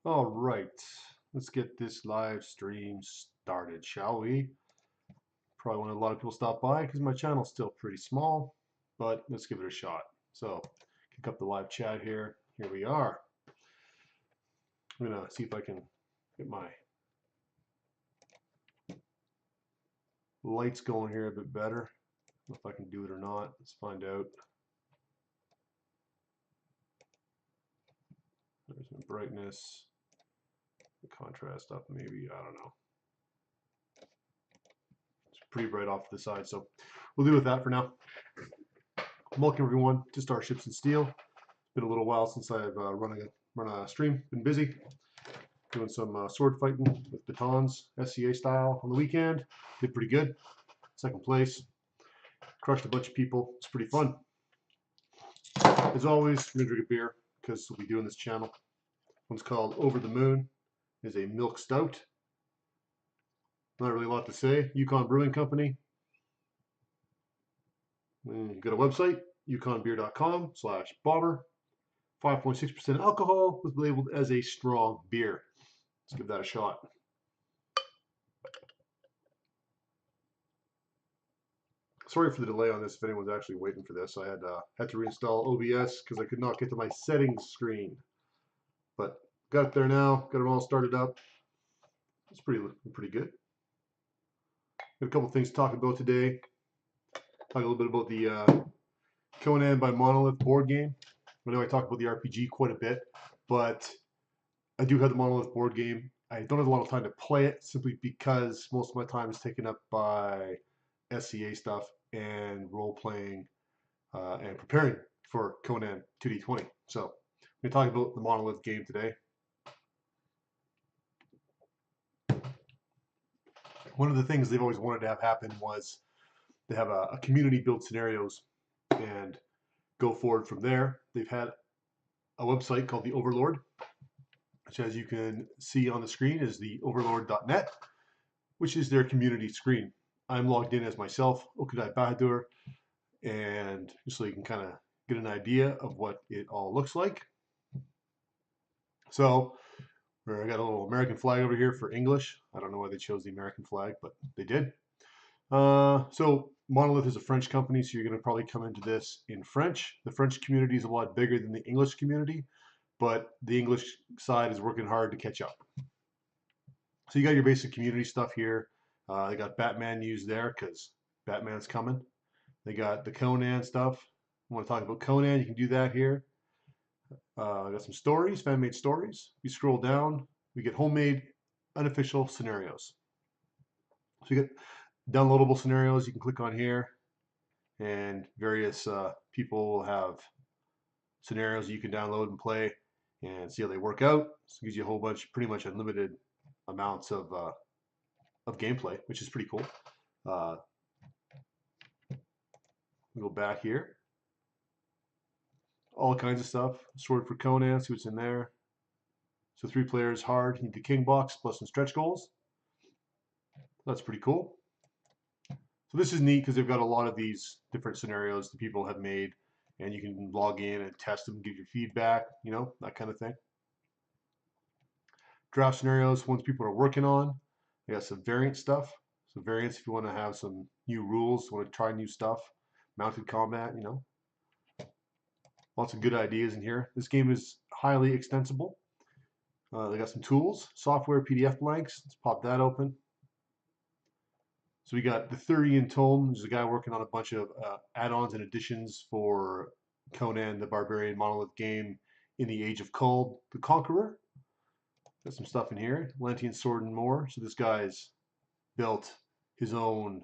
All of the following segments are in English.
All right, let's get this live stream started, shall we? Probably want a lot of people stop by because my channel's still pretty small, but let's give it a shot. So, kick up the live chat here. Here we are. I'm gonna see if I can get my lights going here a bit better. I don't know if I can do it or not. Let's find out. There's my brightness, the contrast up maybe, I don't know. It's pretty bright off to the side, so we'll do with that for now. Welcome everyone to Starships and Steel. It's been a little while since I've run a stream. Been busy doing some sword fighting with batons, SCA style on the weekend. Did pretty good. Second place. Crushed a bunch of people. It's pretty fun. As always, we're gonna drink a beer because we do on this channel. One's called Over the Moon. It's a milk stout. Not really a lot to say. Yukon Brewing Company. You go to website, yukonbeer.com/bomber. 5.6% alcohol was labeled as a strong beer. Let's give that a shot. Sorry for the delay on this if anyone's actually waiting for this. I had to reinstall OBS because I could not get to my settings screen. But got it there now, got it all started up. It's pretty good. Got a couple things to talk about today. Talk a little bit about the Conan by Monolith board game. I know I talk about the RPG quite a bit, but I do have the Monolith board game. I don't have a lot of time to play it simply because most of my time is taken up by SCA stuff and role playing and preparing for Conan 2D20. So we're going to talk about the Monolith game today. One of the things they've always wanted to have happen was they have a community build scenarios and go forward from there. They've had a website called the Overlord, which, as you can see on the screen, is the overlord.net, which is their community screen. I'm logged in as myself, Okudai Bahadur, and just so you can kind of get an idea of what it all looks like. So I got a little American flag over here for English. I don't know why they chose the American flag, but they did. So Monolith is a French company, so you're going to probably come into this in French. The French community is a lot bigger than the English community, but the English side is working hard to catch up. So you got your basic community stuff here. They got Batman news there because Batman's coming. They got the Conan stuff. You want to talk about Conan, you can do that here. I got some stories, fan-made stories. You scroll down, we get homemade, unofficial scenarios. So you get downloadable scenarios you can click on here, and various people will have scenarios you can download and play and see how they work out. So it gives you a whole bunch, pretty much unlimited amounts of gameplay, which is pretty cool. We go back here. All kinds of stuff. Sword for Conan, see what's in there. So 3 players hard, you need the king box plus some stretch goals. That's pretty cool. So this is neat because they've got a lot of these different scenarios that people have made, and you can log in and test them, give your feedback, you know, that kind of thing. Draft scenarios, ones people are working on. They got some variant stuff. So variants if you want to have some new rules, want to try new stuff. Mounted combat, you know. Lots of good ideas in here. This game is highly extensible. They got some tools, software, PDF blanks. Let's pop that open. So we got the Thurian Tome. There's a guy working on a bunch of add-ons and additions for Conan the Barbarian Monolith game in the Age of Kull the Conqueror. Got some stuff in here. Atlantean Sword and more. So this guy's built his own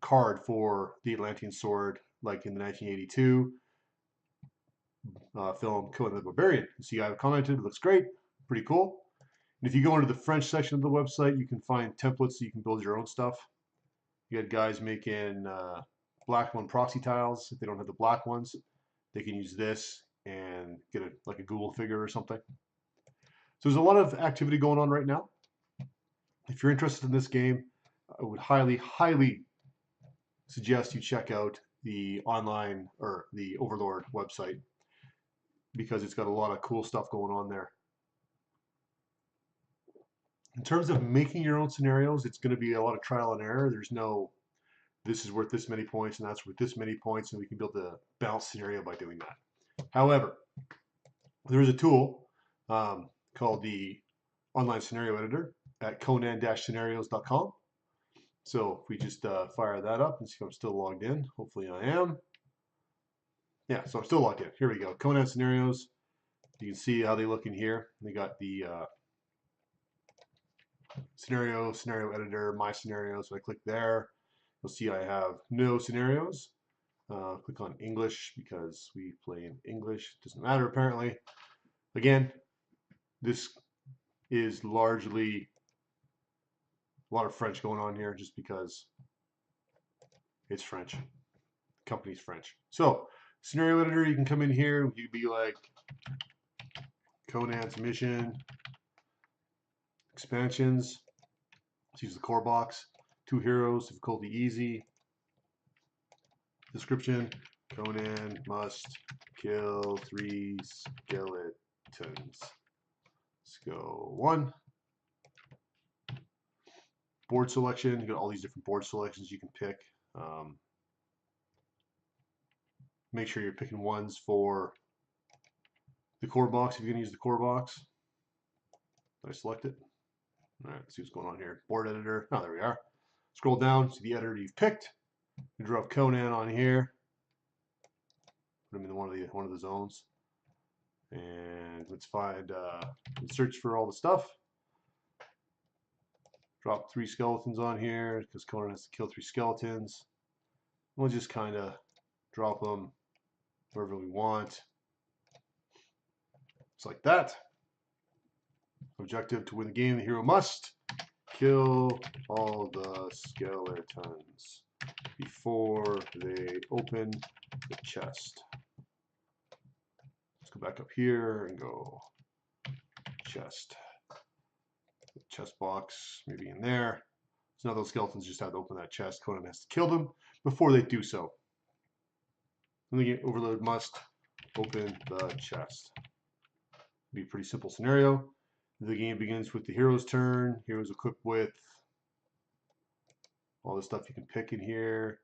card for the Atlantean Sword, like in the 1982 film Conan the Barbarian. You see, I've commented, it looks great, pretty cool. And if you go into the French section of the website, you can find templates so you can build your own stuff. You got guys making black one proxy tiles. If they don't have the black ones, they can use this and get like a Google figure or something. So there's a lot of activity going on right now. If you're interested in this game, I would highly, highly suggest you check out the online or the Overlord website because it's got a lot of cool stuff going on there. In terms of making your own scenarios, it's going to be a lot of trial and error. There's no, this is worth this many points and that's worth this many points, and we can build a balanced scenario by doing that. However, there is a tool called the Online Scenario Editor at conan-scenarios.com. So if we just fire that up and see if I'm still logged in, hopefully I am. Yeah, so I'm still logged in. Here we go. Conan Scenarios. You can see how they look in here. They got the scenario editor, my scenario. So I click there. You'll see I have no scenarios. Click on English because we play in English. Doesn't matter apparently. Again, this is largely a lot of French going on here just because it's French. The company's French. So scenario editor, you can come in here. You'd be like Conan's mission, expansions. Let's use the core box. 2 heroes, difficulty easy. Description: Conan must kill 3 skeletons. Let's go 1. Board selection. You got all these different board selections you can pick. Make sure you're picking ones for the core box if you're going to use the core box. Did I select it? All right, let's see what's going on here. Board editor. Oh, there we are. Scroll down to the editor you've picked. You drop Conan on here. Put him in one of the zones. And let's find search for all the stuff. Drop 3 skeletons on here because Conan has to kill 3 skeletons. We'll just kind of drop them wherever we want. Just like that. Objective: to win the game, the hero must kill all the skeletons before they open the chest. Let's go back up here and go chest. Chest box, maybe in there. So now those skeletons just have to open that chest. Conan has to kill them before they do so. And the game overload must open the chest. Be a pretty simple scenario. The game begins with the hero's turn. Heroes equipped with all the stuff you can pick in here.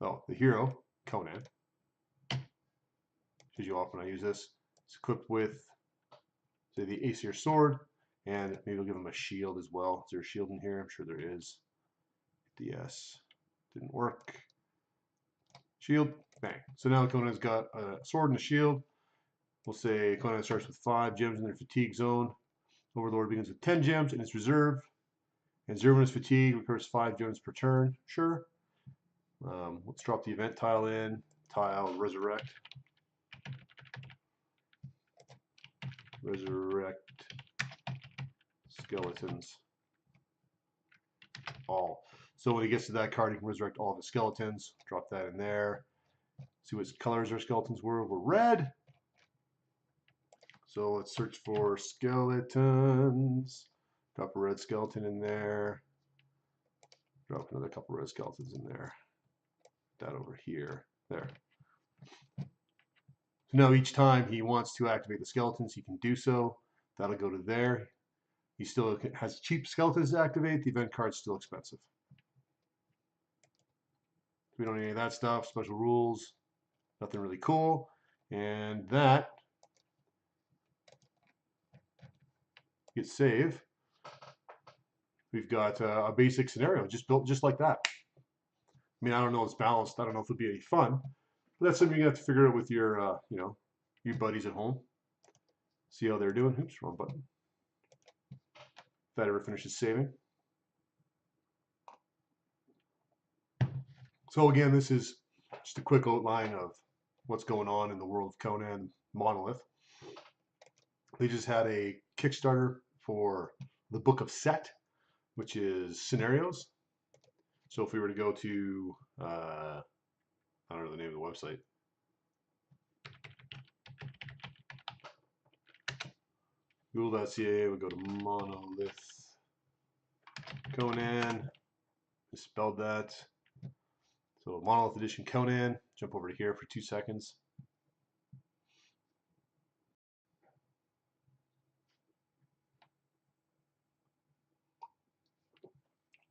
Oh, the hero, Conan. Shows you off when I use this. It's equipped with, say, the Aesir sword, and maybe I'll give him a shield as well. Is there a shield in here? I'm sure there is. DS. Didn't work. Shield. Bang. So now Conan's got a sword and a shield. We'll say Conan starts with 5 gems in their fatigue zone. Overlord begins with 10 gems in its reserve. And 0 in his fatigue, recovers 5 gems per turn. Sure. Let's drop the event tile in. Tile, resurrect. Resurrect skeletons. All. So when he gets to that card, he can resurrect all of the skeletons. Drop that in there. See what colors our skeletons were. We're red. So let's search for skeletons. Drop a red skeleton in there. Drop another couple red skeletons in there. That over here. There. So now each time he wants to activate the skeletons, he can do so. That'll go to there. He still has cheap skeletons to activate. The event card's still expensive. We don't need any of that stuff. Special rules. Nothing really cool. And that, hit save. We've got a basic scenario just built just like that. I mean, I don't know if it's balanced. I don't know if it'll be any fun. But that's something you have to figure out with your, your buddies at home. See how they're doing. Oops, wrong button. If that ever finishes saving. So again, this is just a quick outline of what's going on in the world of Conan Monolith. They just had a Kickstarter for the Book of Set, which is scenarios. So if we were to go to, I don't know the name of the website. Google.ca, we'll go to Monolith. Conan, misspelled that. So Monolith Edition Conan, jump over to here for 2 seconds.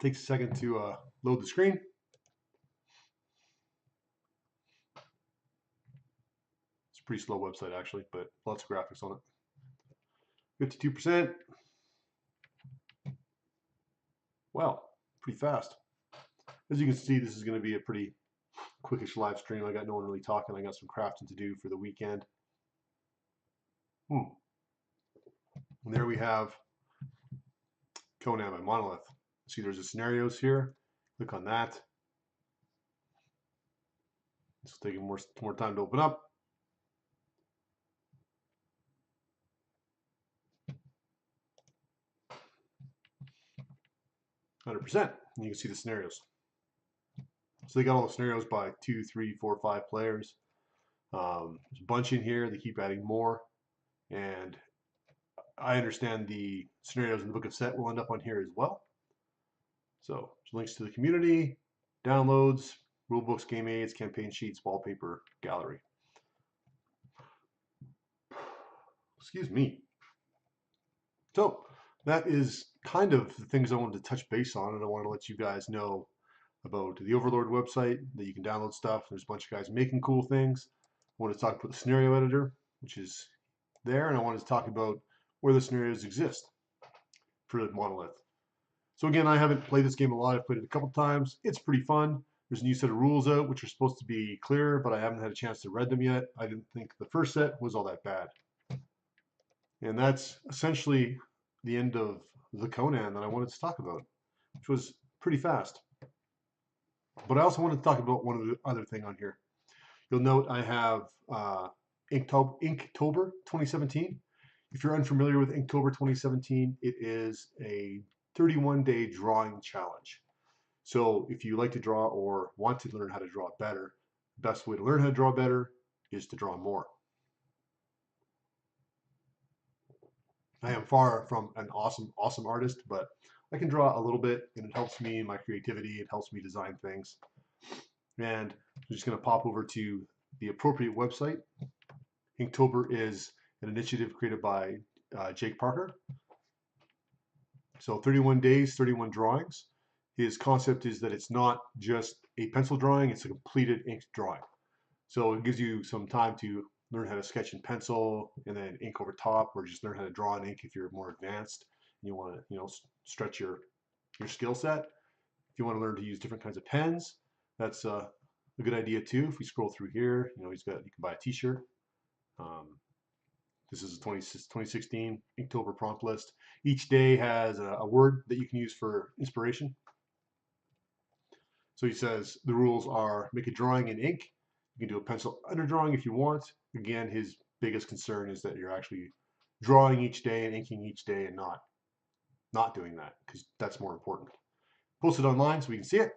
Takes a second to load the screen. It's a pretty slow website actually, but lots of graphics on it. 52%. Wow, pretty fast. As you can see, this is going to be a pretty quickish live stream. I got no one really talking. I got some crafting to do for the weekend. And there we have Conan by Monolith. See, there's the scenarios here. Click on that. It's taking more time to open up. %. And you can see the scenarios. So they got all the scenarios by 2, 3, 4, 5 players. There's a bunch in here. They keep adding more. And I understand the scenarios in the book of set will end up on here as well. So there's links to the community, downloads, rulebooks, game aids, campaign sheets, wallpaper, gallery. Excuse me. So that is kind of the things I wanted to touch base on, and I wanted to let you guys know about the Overlord website that you can download stuff. There's a bunch of guys making cool things. I wanted to talk about the scenario editor, which is there, and I wanted to talk about where the scenarios exist for Monolith. So again, I haven't played this game a lot. I've played it a couple times. It's pretty fun. There's a new set of rules out, which are supposed to be clear, but I haven't had a chance to read them yet. I didn't think the first set was all that bad. And that's essentially the end of the Conan that I wanted to talk about, which was pretty fast. But I also wanted to talk about one of the other thing on here. You'll note I have Inktober 2017. If you're unfamiliar with Inktober 2017, it is a 31-day drawing challenge. So if you like to draw or want to learn how to draw better, the best way to learn how to draw better is to draw more. I am far from an awesome artist, but I can draw a little bit, and it helps me in my creativity. It helps me design things. And I'm just going to pop over to the appropriate website. Inktober is an initiative created by Jake Parker. So 31 days, 31 drawings. His concept is that it's not just a pencil drawing, it's a completed inked drawing. So it gives you some time to learn how to sketch in pencil and then ink over top, or just learn how to draw in ink if you're more advanced and you want to, stretch your skill set. If you want to learn to use different kinds of pens, that's a good idea too. If we scroll through here, you can buy a t-shirt. This is a 2016 Inktober prompt list. Each day has a word that you can use for inspiration. So he says the rules are: make a drawing in ink. You can do a pencil underdrawing if you want. Again, his biggest concern is that you're actually drawing each day and inking each day and not doing that, because that's more important. Post it online so we can see it.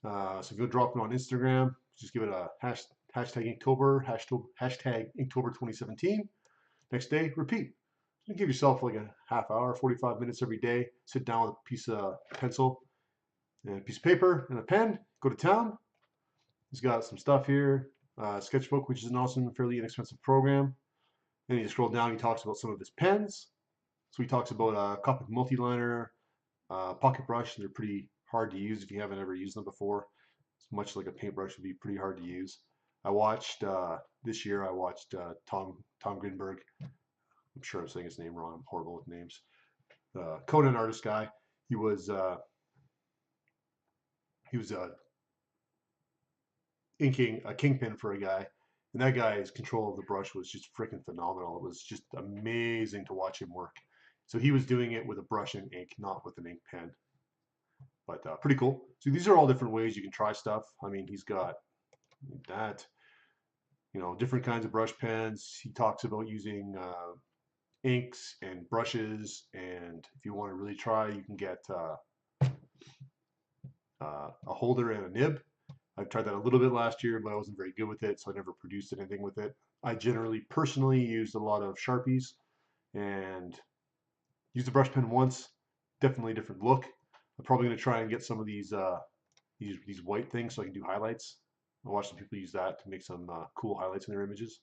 So if you'll drop it on Instagram, just give it a hashtag Inktober, hashtag Inktober 2017. Next day, repeat. You give yourself like a half hour, 45 minutes every day. Sit down with a piece of pencil and a piece of paper and a pen. Go to town. He's got some stuff here. Sketchbook, which is an awesome, fairly inexpensive program. Then you scroll down, he talks about some of his pens. So he talks about a Copic multiliner, pocket brush. They're pretty hard to use if you haven't ever used them before. It's much like a paintbrush, would be pretty hard to use. I watched this year. I watched Tom Grinberg. I'm sure I'm saying his name wrong. I'm horrible with names. Conan artist guy. He was inking a kingpin for a guy, and that guy's control of the brush was just freaking phenomenal. It was just amazing to watch him work. So he was doing it with a brush and ink, not with an ink pen. But pretty cool. So these are all different ways you can try stuff. I mean, he's got that, different kinds of brush pens. He talks about using inks and brushes, and if you want to really try, you can get a holder and a nib. I've tried that a little bit last year, but I wasn't very good with it, so I never produced anything with it. I personally used a lot of Sharpies and used the brush pen once. Definitely a different look. I'm probably going to try and get some of these white things so I can do highlights. I watched some people use that to make some cool highlights in their images.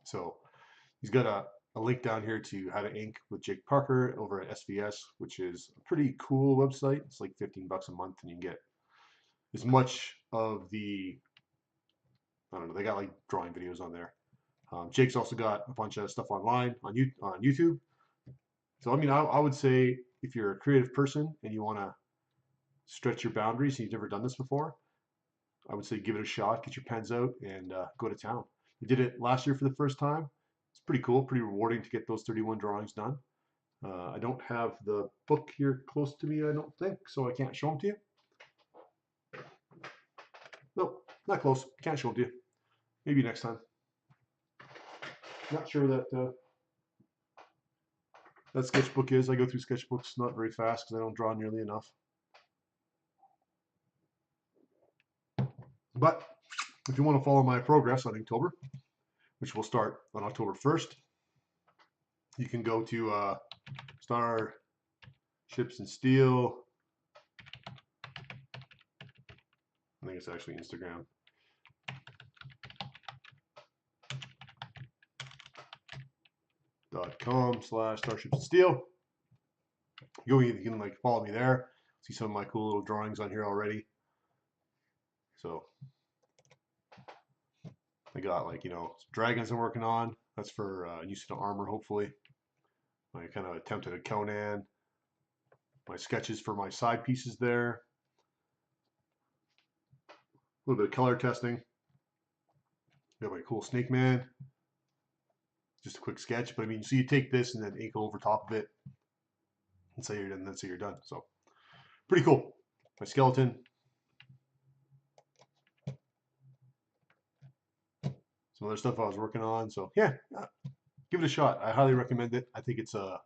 So he's got a link down here to how to ink with Jake Parker over at SVS, which is a pretty cool website. It's like 15 bucks a month, and you can get as much of the, I don't know, they got like drawing videos on there. Jake's also got a bunch of stuff online on YouTube. So I mean, I would say if you're a creative person and you want to stretch your boundaries and you've never done this before, I would say give it a shot. Get your pens out and go to town. We did it last year for the first time. It's pretty cool, pretty rewarding to get those 31 drawings done. I don't have the book here close to me, I don't think, so I can't show them to you. Nope, not close. Can't show them to you. Maybe next time. Not sure that that sketchbook is. I go through sketchbooks not very fast because I don't draw nearly enough. But if you want to follow my progress on Inktober, which will start on October 1st, you can go to Starships&Steel. I think it's actually Instagram. .com/Starships&Steel. You can like follow me there. See some of my cool little drawings on here already. So I got like, dragons I'm working on. That's for use in armor, hopefully. I kind of attempted a Conan. My sketches for my side pieces there. A little bit of color testing. Got my cool snake man. Just a quick sketch, but I mean, so you take this and then ink over top of it and say you're done. Then say you're done. So pretty cool. My skeleton. Some other stuff I was working on. So yeah, give it a shot. I highly recommend it. I think it's a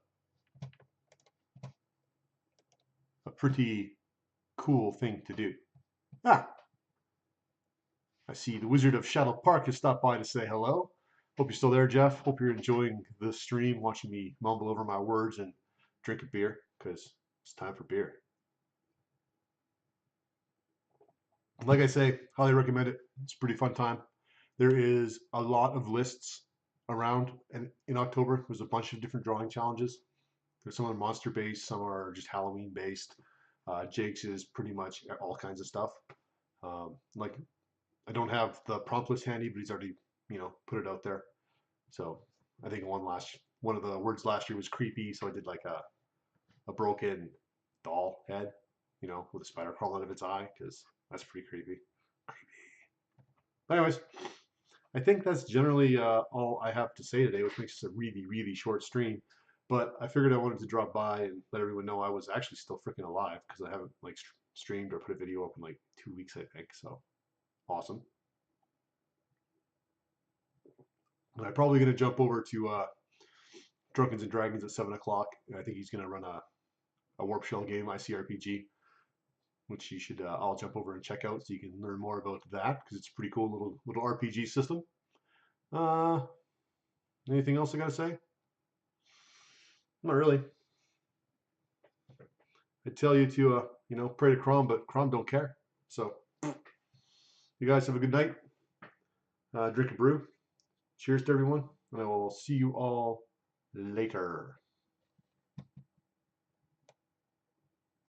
pretty cool thing to do. I see the Wizard of Shadow Park has stopped by to say hello. Hope you're still there, Jeff. Hope you're enjoying the stream, watching me mumble over my words and drink a beer, because it's time for beer. Like I say, highly recommend it. It's a pretty fun time. There is a lot of lists around, and in October, there's a bunch of different drawing challenges. There's some are monster based, some are just Halloween based. Jake's is pretty much all kinds of stuff. Like I don't have the prompt list handy, but he's already, put it out there. So I think one of the words last year was creepy, so I did like a broken doll head, with a spider crawling out of its eye, because that's pretty creepy. But anyways, I think that's generally all I have to say today, which makes this a really, really short stream. But I figured I wanted to drop by and let everyone know I was actually still freaking alive, because I haven't like streamed or put a video up in like 2 weeks, I think. So awesome. And I'm probably going to jump over to Drunken and Dragons at 7 o'clock. I think he's going to run a Warp Shell game, ICRPG, which you should all jump over and check out so you can learn more about that, because it's a pretty cool little RPG system. Anything else I got to say? Not really. I tell you to, pray to Crom, but Crom don't care. So you guys have a good night. Drink a brew. Cheers to everyone, and I will see you all later.